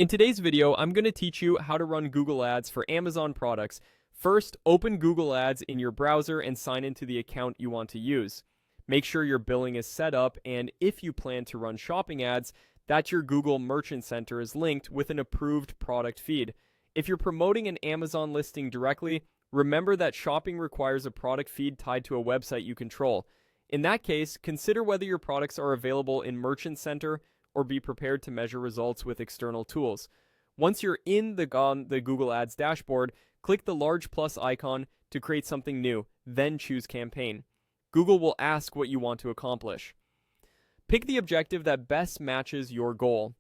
In today's video, I'm going to teach you how to run Google Ads for Amazon products. First, open Google Ads in your browser and sign into the account you want to use. Make sure your billing is set up, and if you plan to run shopping ads, that your Google Merchant Center is linked with an approved product feed. If you're promoting an Amazon listing directly, remember that shopping requires a product feed tied to a website you control. In that case, consider whether your products are available in Merchant Center or be prepared to measure results with external tools. Once you're in the Google Ads dashboard, click the large plus icon to create something new, then choose Campaign. Google will ask what you want to accomplish. Pick the objective that best matches your goal.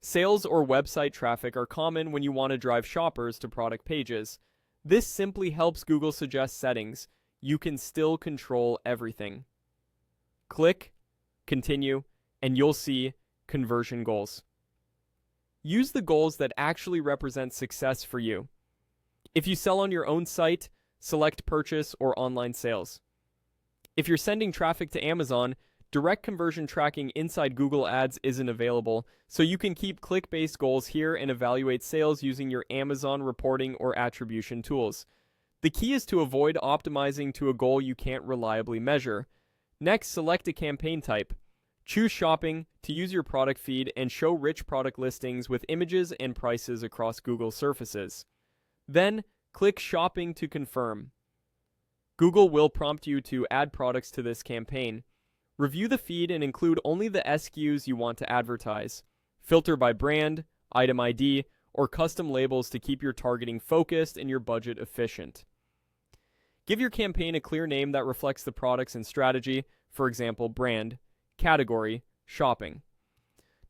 Sales or website traffic are common when you want to drive shoppers to product pages. This simply helps Google suggest settings. You can still control everything. Click Continue, and you'll see conversion goals. Use the goals that actually represent success for you. If you sell on your own site, select purchase or online sales. If you're sending traffic to Amazon, direct conversion tracking inside Google Ads isn't available, so you can keep click-based goals here and evaluate sales using your Amazon reporting or attribution tools. The key is to avoid optimizing to a goal you can't reliably measure. Next, select a campaign type. Choose shopping to use your product feed and show rich product listings with images and prices across Google surfaces. Then, click shopping to confirm. Google will prompt you to add products to this campaign. Review the feed and include only the SKUs you want to advertise. Filter by brand, item ID, or custom labels to keep your targeting focused and your budget efficient. Give your campaign a clear name that reflects the products and strategy, for example, brand, category, shopping.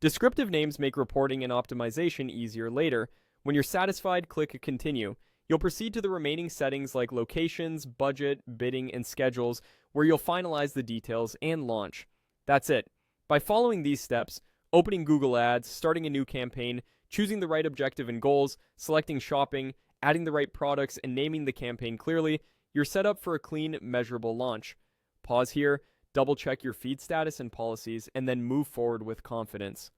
Descriptive names make reporting and optimization easier later. When you're satisfied, click Continue. You'll proceed to the remaining settings like locations, budget, bidding, and schedules, where you'll finalize the details and launch. That's it. By following these steps, opening Google Ads, starting a new campaign, choosing the right objective and goals, selecting shopping, adding the right products, and naming the campaign clearly, you're set up for a clean, measurable launch. Pause here, double-check your feed status and policies, and then move forward with confidence.